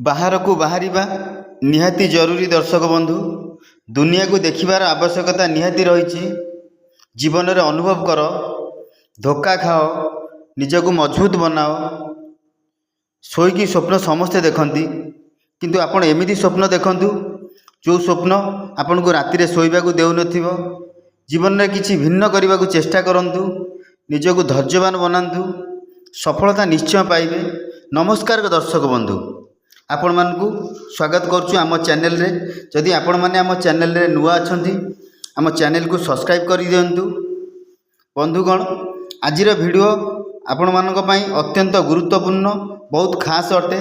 ବାହାରକୁ ବାହାରିବା ନିହାତି ଜରୁରୀ। ଦର୍ଶକ ବନ୍ଧୁ, ଦୁନିଆକୁ ଦେଖିବାର ଆବଶ୍ୟକତା ନିହାତି ରହିଛି। ଜୀବନରେ ଅନୁଭବ କର, ଧୋକା ଖାଅ, ନିଜକୁ ମଜବୁତ ବନାଅ। ଶୋଇକି ସ୍ୱପ୍ନ ସମସ୍ତେ ଦେଖନ୍ତି, କିନ୍ତୁ ଆପଣ ଏମିତି ସ୍ୱପ୍ନ ଦେଖନ୍ତୁ ଯେଉଁ ସ୍ୱପ୍ନ ଆପଣଙ୍କୁ ରାତିରେ ଶୋଇବାକୁ ଦେଉନଥିବ। ଜୀବନରେ କିଛି ଭିନ୍ନ କରିବାକୁ ଚେଷ୍ଟା କରନ୍ତୁ, ନିଜକୁ ଧୈର୍ଯ୍ୟବାନ ବନାନ୍ତୁ, ସଫଳତା ନିଶ୍ଚୟ ପାଇବେ। ନମସ୍କାର ଦର୍ଶକ ବନ୍ଧୁ, ଆପଣମାନଙ୍କୁ ସ୍ୱାଗତ କରୁଛୁ ଆମ ଚ୍ୟାନେଲରେ। ଯଦି ଆପଣମାନେ ଆମ ଚ୍ୟାନେଲରେ ନୂଆ ଅଛନ୍ତି, ଆମ ଚ୍ୟାନେଲକୁ ସବସ୍କ୍ରାଇବ୍ କରିଦିଅନ୍ତୁ। ବନ୍ଧୁଗଣ, ଆଜିର ଭିଡ଼ିଓ ଆପଣମାନଙ୍କ ପାଇଁ ଅତ୍ୟନ୍ତ ଗୁରୁତ୍ୱପୂର୍ଣ୍ଣ, ବହୁତ ଖାସ୍ ଅଟେ।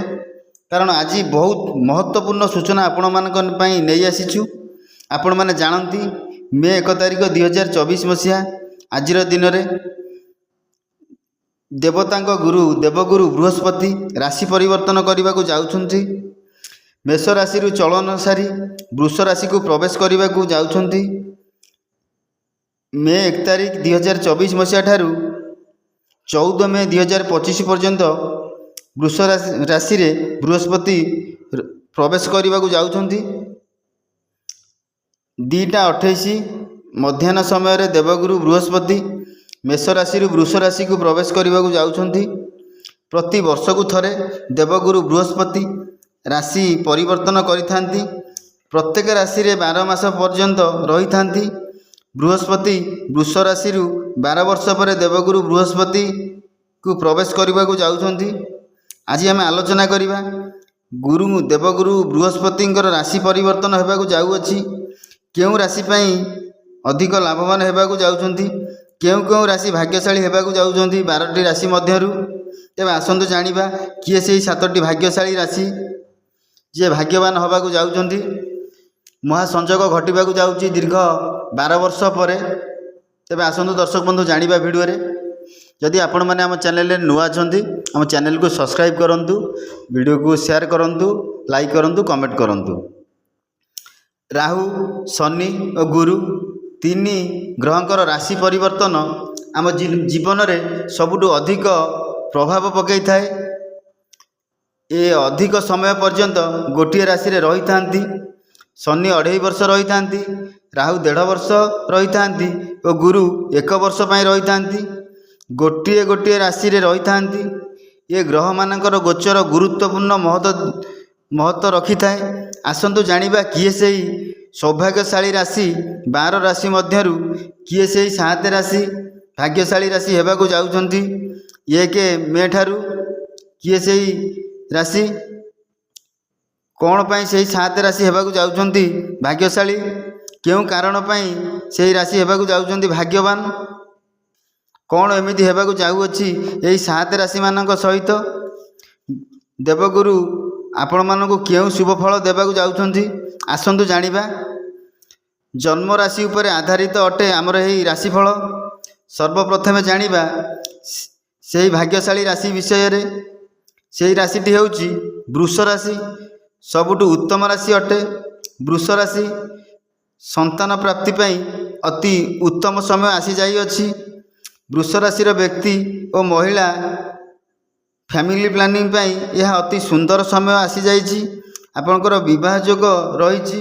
କାରଣ ଆଜି ବହୁତ ମହତ୍ତ୍ୱପୂର୍ଣ୍ଣ ସୂଚନା ଆପଣମାନଙ୍କ ପାଇଁ ନେଇ ଆସିଛୁ। ଆପଣମାନେ ଜାଣନ୍ତି, ମେ 1 ତାରିଖ 2024 ମସିହା ଆଜିର ଦିନରେ ଦେବତାଙ୍କ ଗୁରୁ ଦେବଗୁରୁ ବୃହସ୍ପତି ରାଶି ପରିବର୍ତ୍ତନ କରିବାକୁ ଯାଉଛନ୍ତି। ମେଷ ରାଶିରୁ ଚଳନ ସାରି ବୃଷ ରାଶିକୁ ପ୍ରବେଶ କରିବାକୁ ଯାଉଛନ୍ତି। ମେ 1 ତାରିଖ 2024 ମସିହା ଠାରୁ 14 ମେ 2025 ପର୍ଯ୍ୟନ୍ତ ବୃଷ ରାଶିରେ ବୃହସ୍ପତି ପ୍ରବେଶ କରିବାକୁ ଯାଉଛନ୍ତି। 2:28 ମଧ୍ୟାହ୍ନ ସମୟରେ ଦେବଗୁରୁ ବୃହସ୍ପତି ମେଷ ରାଶିରୁ ବୃଷ ରାଶିକୁ ପ୍ରବେଶ କରିବାକୁ ଯାଉଛନ୍ତି। ପ୍ରତି ବର୍ଷକୁ ଥରେ ଦେବଗୁରୁ ବୃହସ୍ପତି ରାଶି ପରିବର୍ତ୍ତନ କରିଥାନ୍ତି। ପ୍ରତ୍ୟେକ ରାଶିରେ 12 ମାସ ପର୍ଯ୍ୟନ୍ତ ରହିଥାନ୍ତି। ବୃହସ୍ପତି ବୃଷ ରାଶିରୁ 12 ବର୍ଷ ପରେ ଦେବଗୁରୁ ବୃହସ୍ପତିକୁ ପ୍ରବେଶ କରିବାକୁ ଯାଉଛନ୍ତି। ଆଜି ଆମେ ଆଲୋଚନା କରିବା ଦେବଗୁରୁ ବୃହସ୍ପତିଙ୍କର ରାଶି ପରିବର୍ତ୍ତନ ହେବାକୁ ଯାଉଅଛି। କେଉଁ ରାଶି ପାଇଁ ଅଧିକ ଲାଭବାନ ହେବାକୁ ଯାଉଛନ୍ତି, କେଉଁ କେଉଁ ରାଶି ଭାଗ୍ୟଶାଳୀ ହେବାକୁ ଯାଉଛନ୍ତି 12ଟି ରାଶି ମଧ୍ୟରୁ। ତେବେ ଆସନ୍ତୁ ଜାଣିବା କିଏ ସେହି 7ଟି ଭାଗ୍ୟଶାଳୀ ରାଶି, ଯିଏ ଭାଗ୍ୟବାନ ହେବାକୁ ଯାଉଛନ୍ତି। ମହାସଂଯୋଗ ଘଟିବାକୁ ଯାଉଛି ଦୀର୍ଘ 12 ବର୍ଷ ପରେ। ତେବେ ଆସନ୍ତୁ ଦର୍ଶକ ବନ୍ଧୁ ଜାଣିବା ଭିଡ଼ିଓରେ। ଯଦି ଆପଣମାନେ ଆମ ଚ୍ୟାନେଲରେ ନୂଆ ଅଛନ୍ତି, ଆମ ଚ୍ୟାନେଲକୁ ସବସ୍କ୍ରାଇବ୍ କରନ୍ତୁ, ଭିଡ଼ିଓକୁ ସେୟାର କରନ୍ତୁ, ଲାଇକ୍ କରନ୍ତୁ, କମେଣ୍ଟ କରନ୍ତୁ। ରାହୁ, ଶନି ଓ ଗୁରୁ 3 ଗ୍ରହଙ୍କର ରାଶି ପରିବର୍ତ୍ତନ ଆମ ଜୀବନରେ ସବୁଠୁ ଅଧିକ ପ୍ରଭାବ ପକାଇଥାଏ। ଏ ଅଧିକ ସମୟ ପର୍ଯ୍ୟନ୍ତ ଗୋଟିଏ ରାଶିରେ ରହିଥାନ୍ତି। ଶନି 2.5 ବର୍ଷ ରହିଥାନ୍ତି, ରାହୁ 1.5 ବର୍ଷ ରହିଥାନ୍ତି ଓ ଗୁରୁ 1 ବର୍ଷ ପାଇଁ ରହିଥାନ୍ତି। ଗୋଟିଏ ରାଶିରେ ରହିଥାନ୍ତି। ଏ ଗ୍ରହମାନଙ୍କର ଗୋଚର ଗୁରୁତ୍ୱପୂର୍ଣ୍ଣ ମହତ୍ତ୍ୱ ରଖିଥାଏ। ଆସନ୍ତୁ ଜାଣିବା କିଏ ସେହି ସୌଭାଗ୍ୟଶାଳୀ ରାଶି। 12 ରାଶି ମଧ୍ୟରୁ କିଏ ସେହି 7 ରାଶି ଭାଗ୍ୟଶାଳୀ ରାଶି ହେବାକୁ ଯାଉଛନ୍ତି 1 ମେ ଠାରୁ। କିଏ ସେହି ରାଶି, କ'ଣ ପାଇଁ ସେହି 7 ରାଶି ହେବାକୁ ଯାଉଛନ୍ତି ଭାଗ୍ୟଶାଳୀ, କେଉଁ କାରଣ ପାଇଁ ସେହି ରାଶି ହେବାକୁ ଯାଉଛନ୍ତି ଭାଗ୍ୟବାନ, କ'ଣ ଏମିତି ହେବାକୁ ଯାଉଅଛି ଏହି 7 ରାଶିମାନଙ୍କ ସହିତ। ଦେବଗୁରୁ ଆପଣମାନଙ୍କୁ କେଉଁ ଶୁଭ ଫଳ ଦେବାକୁ ଯାଉଛନ୍ତି, ଆସନ୍ତୁ ଜାଣିବା। ଜନ୍ମ ରାଶି ଉପରେ ଆଧାରିତ ଅଟେ ଆମର ଏହି ରାଶିଫଳ। ସର୍ବପ୍ରଥମେ ଜାଣିବା ସେହି ଭାଗ୍ୟଶାଳୀ ରାଶି ବିଷୟରେ। ସେହି ରାଶିଟି ହେଉଛି ବୃଷ ରାଶି। ସବୁଠୁ ଉତ୍ତମ ରାଶି ଅଟେ ବୃଷ ରାଶି। ସନ୍ତାନ ପ୍ରାପ୍ତି ପାଇଁ ଅତି ଉତ୍ତମ ସମୟ ଆସିଯାଇଅଛି। ବୃଷ ରାଶିର ବ୍ୟକ୍ତି ଓ ମହିଳା ଫ୍ୟାମିଲି ପ୍ଲାନିଂ ପାଇଁ ଏହା ଅତି ସୁନ୍ଦର ସମୟ ଆସିଯାଇଛି। ଆପଣଙ୍କର ବିବାହ ଯୋଗ ରହିଛି।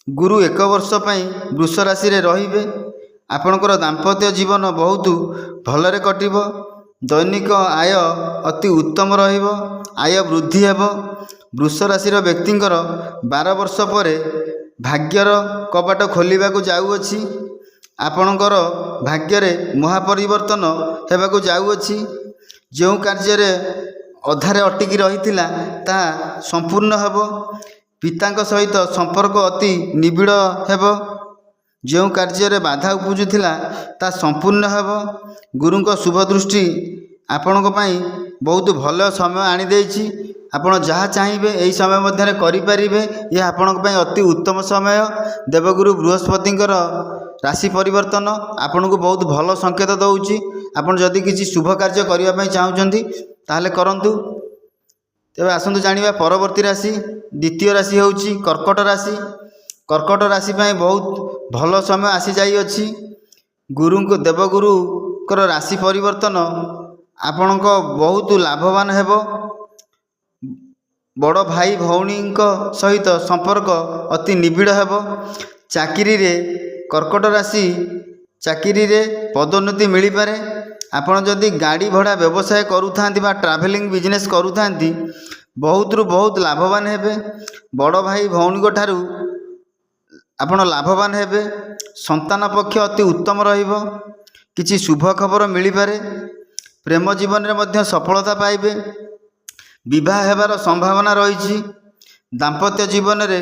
ଗୁରୁ 1 ବର୍ଷ ପାଇଁ ବୃଷ ରାଶିରେ ରହିବେ। ଆପଣଙ୍କର ଦାମ୍ପତ୍ୟ ଜୀବନ ବହୁତ ଭଲରେ କଟିବ। ଦୈନିକ ଆୟ ଅତି ଉତ୍ତମ ରହିବ, ଆୟ ବୃଦ୍ଧି ହେବ। ବୃଷ ରାଶିର ବ୍ୟକ୍ତିଙ୍କର 12 ବର୍ଷ ପରେ ଭାଗ୍ୟର କବାଟ ଖୋଲିବାକୁ ଯାଉଅଛି। ଆପଣଙ୍କର ଭାଗ୍ୟରେ ମହାପରିବର୍ତ୍ତନ ହେବାକୁ ଯାଉଅଛି। ଯେଉଁ କାର୍ଯ୍ୟରେ ଅଧାରେ ଅଟକି ରହିଥିଲା ତାହା ସମ୍ପୂର୍ଣ୍ଣ ହେବ। ପିତାଙ୍କ ସହିତ ସମ୍ପର୍କ ଅତି ନିବିଡ଼ ହେବ। ଯେଉଁ କାର୍ଯ୍ୟରେ ବାଧା ଉପୁଜୁଥିଲା ତାହା ସମ୍ପୂର୍ଣ୍ଣ ହେବ। ଗୁରୁଙ୍କ ଶୁଭ ଦୃଷ୍ଟି ଆପଣଙ୍କ ପାଇଁ ବହୁତ ଭଲ ସମୟ ଆଣିଦେଇଛି। ଆପଣ ଯାହା ଚାହିଁବେ ଏହି ସମୟ ମଧ୍ୟରେ କରିପାରିବେ। ଏହା ଆପଣଙ୍କ ପାଇଁ ଅତି ଉତ୍ତମ ସମୟ। ଦେବଗୁରୁ ବୃହସ୍ପତିଙ୍କର ରାଶି ପରିବର୍ତ୍ତନ ଆପଣଙ୍କୁ ବହୁତ ଭଲ ସଂକେତ ଦେଉଛି। ଆପଣ ଯଦି କିଛି ଶୁଭ କାର୍ଯ୍ୟ କରିବା ପାଇଁ ଚାହୁଁଛନ୍ତି ତାହେଲେ କରନ୍ତୁ। ତେବେ ଆସନ୍ତୁ ଜାଣିବା ପରବର୍ତ୍ତୀ ରାଶି। ଦ୍ୱିତୀୟ ରାଶି ହେଉଛି କର୍କଟ ରାଶି। କର୍କଟ ରାଶି ପାଇଁ ବହୁତ ଭଲ ସମୟ ଆସିଯାଇଅଛି। ଦେବଗୁରୁଙ୍କର ରାଶି ପରିବର୍ତ୍ତନ ଆପଣଙ୍କ ବହୁତ ଲାଭବାନ ହେବ। बड़ भाई भौणी सहित संपर्क अति निबिड़ हेब। चाकरी रे कर्कट राशि चाकरी रे पदोन्नति मिल पारे। आपण जदि गाड़ी भड़ा व्यवसाय करूथांती बा ट्रैवलिंग बिजनेस करूथांती बहुत रु बहुत लाभवान हेबे। बड़ भाई भौणी ठारू आपण लाभवान हेबे। संतान पक्ष अति उत्तम रहिबो। किछि शुभ खबर मिल पारे। प्रेम जीवन में मध्य सफलता पाइबे। विवाह हेबार संभावना रही। दाम्पत्य जीवन रे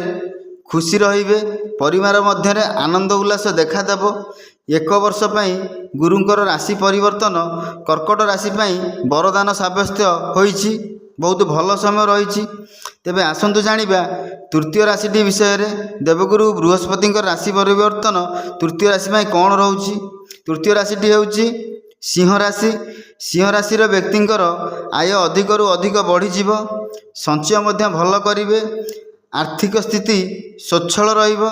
खुशी रहिबे। परिवार मध्य रे आनंद उल्लास देखादेव। एक वर्ष पई गुरुंकर राशि परिवर्तन कर्कट राशि पई वरदान साब्यस्त होईछि। बहुत भल समय रही। तेबे आसंतु जानिबा तृतीय राशि विषय रे। देवगुरु बृहस्पति राशि परिवर्तन तृतीय राशि में कौन रोची। तृतीय राशि होउछि सिंह राशि। सिंह राशि व्यक्तिंकर आय अधिक रु अधिक बढ़ीजिव। संचय मध्य भल करिवे। आर्थिक स्थिति स्वच्छल रहिबो।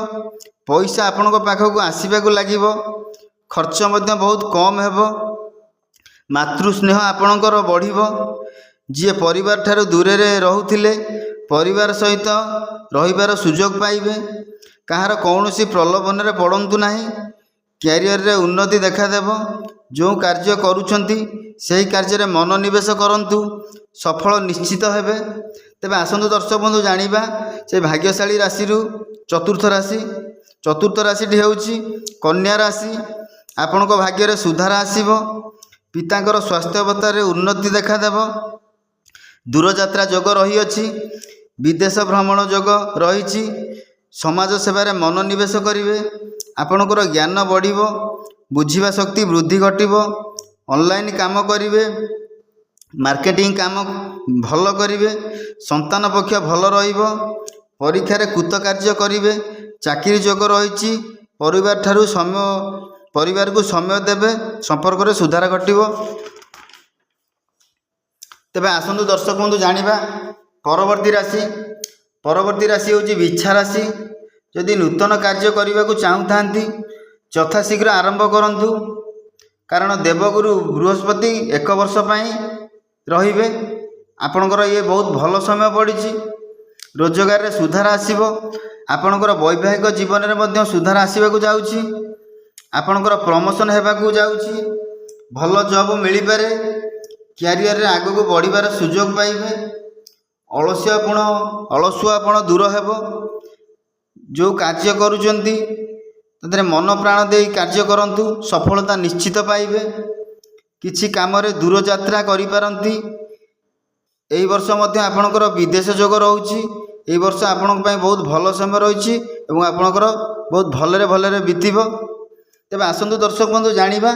पैसा आपणक पाखक आसीबाकू लागिबो। खर्च मध्य बहुत कम हेबो। मातृस्नेह आपणकर बढ़िबो। जी परिवार ठारू दूर रोते परिवार सहित रहिबार सुजोग पाइबे। कहार कौनसी प्रलोभन रे पड़ंतु नाही। क्यारियर रे उन्नति देखादेव। जो कार्य करूछंती सही कार्य रे मनोनिवेश करंतु सफल निश्चित हेबे। तेबे आसंतु दर्शक बंधु जानिबा से भाग्यशाली राशि चतुर्थ राशि। चतुर्थ राशि होउछि कन्या राशि। आपणक भाग्य रे सुधार आसीबो। पितांकर स्वास्थ्य अवस्था रे उन्नति देखादेव। दूरयात्रा जोग रही अछि। विदेश भ्रमण जोग रही। समाज सेवार मनोनिवेश करिवे। आपणकर ज्ञान बढ़िबो। बुझिबा शक्ति वृद्धि घटिबो। ऑनलाइन काम करिवे। मार्केटिंग काम भल करिवे। संतान पक्ष भल रहिबो। परीक्षा रे कृतकार्य करिवे। चाकरी जोग रही। परिवार ठारू परिवार को समय देवे। संपर्क रे सुधार घटिबो। तेबे आसंतु दर्शक बंधु जानिबा परवर्ती राशि। परवर्ती राशि होउछि बिच्छा राशि। यदि नूतन कार्य करने को चाहूँगी यथाशीघ्र आरंभ करंतु। कारण देवगुरु बृहस्पति एक वर्ष पई रहिबे। आपणकर ये बहुत भल समय पड़ी। रोजगार रे सुधार आसीबो। आपणकर वैवाहिक जीवन रे मध्य सुधार आसीबाकू जाउछि। आपणकर प्रमोशन हेबाकू जाउछि। भल जॉब मिल पारे। क्यारियर रे आगो को बढ़िबार सुजोग पाइबे। अलसुआपण दूर हेबो। जो कार्य करूचंती तदरे मन प्राण दे कार्य करंतु सफलता निश्चित पाइबे। किछि काम रे दूर यात्रा करि पारंती। एही वर्ष मध्य आपणकर विदेश जोग रहउछि। एही वर्ष आपणक पई बहुत भल समय रहिछि एवं आपणकर बहुत भलरे बीतिबो। तेबे आसंतु दर्शक बंधु जानिबा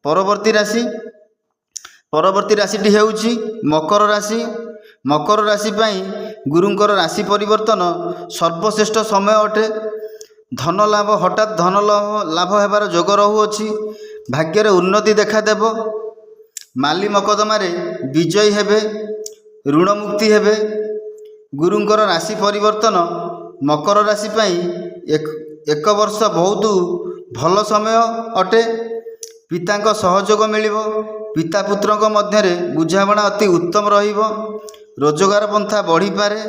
परवर्ती राशि। परवर्ती राशि हेउछि मकर राशि। मकर राशि पई गुरुंकर राशि परिवर्तन सर्वश्रेष्ठ समय अटे। धन लाभ हठात धन लाभ हेबार जोग रहुअछि। भाग्य रे उन्नति देखादेव। माली मकदमा रे विजयी हेबे। ऋण मुक्ति हेबे। गुरुंकर राशि परिवर्तन मकर राशि पई एक वर्ष बहुत भल समय अटे। पितांक सहयोग मिलिबो। पिता पुत्रक मध्य बुझामणा अति उत्तम रहिबो। रोजगार पंथा बढ़ी पारे।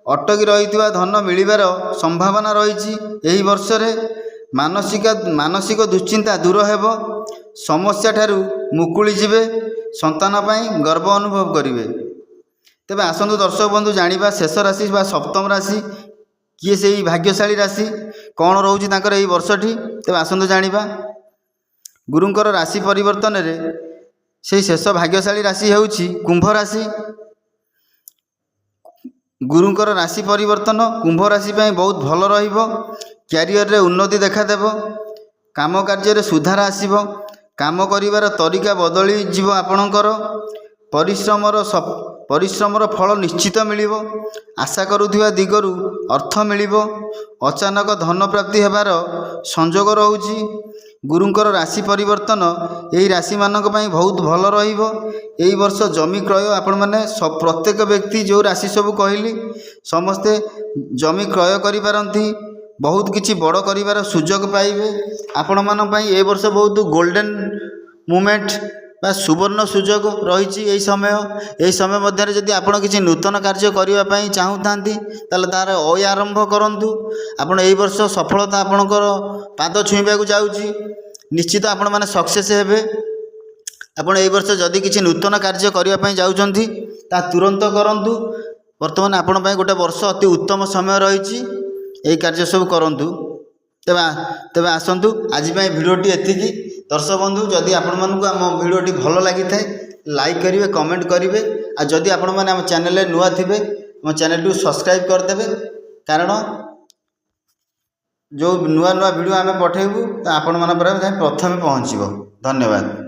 अटकी रहितवा धन मिलिबार संभावना रही। एही वर्ष रे मानसिक दुश्चिंता दूर हेबो। समस्या ठारू मुकुली जिवे। संतान पई गर्व अनुभव करिवे। तेबे आसंतु दर्शक बंधु जानिबा शेष राशि बा सप्तम राशि किए सेही भाग्यशाली राशि कौन रोची तांकर एही वर्षटी। तेबे आसंतु जानिबा गुरुंकर राशि परिवर्तन रे से शेष भाग्यशाली राशि हेउछि कुंभ राशि। गुरुंकर राशि परिवर्तन कुंभ राशि पई बहुत भल रहिबो। क्यारियर रे उन्नति देखादेव। काम कार्य रे सुधार आसीबो। काम करिवार तरीका बदली जीव। आपणकर परिश्रमर फल निश्चित मिलिबो। आशा करुथिबा दिगरु अर्थ मिलिबो। अचानक धन प्राप्ति हेबार संजोग रहुछि। गुरुंकर राशि परिवर्तन यही राशि मानक पई बहुत भल रहिबो। एही वर्ष जमी क्रय आपण माने प्रत्येक व्यक्ति जो राशि सब कहली समस्ते जमी क्रय करि पारंती। बहुत किछि बड़ करिवार सुजोग पाइबे। आपण मान पई ए वर्ष बहुत गोल्डन मोमेंट ବା ସୁବର୍ଣ୍ଣ ସୁଯୋଗ ରହିଛି ଏହି ସମୟ ମଧ୍ୟରେ ଯଦି ଆପଣ କିଛି ନୂତନ କାର୍ଯ୍ୟ କରିବା ପାଇଁ ଚାହୁଁଥାନ୍ତି ତାହେଲେ ତାର ଆରମ୍ଭ କରନ୍ତୁ। ଆପଣ ଏହି ବର୍ଷ ସଫଳତା ଆପଣଙ୍କର ପାଦ ଛୁଇଁବାକୁ ଯାଉଛି। ନିଶ୍ଚିତ ଆପଣମାନେ ସକ୍ସେସ୍ ହେବେ। ଆପଣ ଏହି ବର୍ଷ ଯଦି କିଛି ନୂତନ କାର୍ଯ୍ୟ କରିବା ପାଇଁ ଯାଉଛନ୍ତି ତାହା ତୁରନ୍ତ କରନ୍ତୁ। ବର୍ତ୍ତମାନ ଆପଣ ପାଇଁ ଗୋଟେ ବର୍ଷ ଅତି ଉତ୍ତମ ସମୟ ରହିଛି। ଏହି କାର୍ଯ୍ୟ ସବୁ କରନ୍ତୁ। ତେବେ ଆସନ୍ତୁ, ଆଜି ପାଇଁ ଭିଡ଼ିଓଟି ଏତିକି। ଦର୍ଶକ ବନ୍ଧୁ, ଯଦି ଆପଣମାନଙ୍କୁ ଆମ ଭିଡ଼ିଓଟି ଭଲ ଲାଗିଥାଏ ଲାଇକ୍ କରିବେ, କମେଣ୍ଟ କରିବେ। ଆଉ ଯଦି ଆପଣମାନେ ଆମ ଚ୍ୟାନେଲରେ ନୂଆ ଥିବେ ଆମ ଚ୍ୟାନେଲଟିକୁ ସବସ୍କ୍ରାଇବ୍ କରିଦେବେ, କାରଣ ଯେଉଁ ନୂଆ ଭିଡ଼ିଓ ଆମେ ପଠାଇବୁ ତା ଆପଣମାନଙ୍କ ପାଖରେ ପ୍ରଥମେ ପହଞ୍ଚିବ। ଧନ୍ୟବାଦ।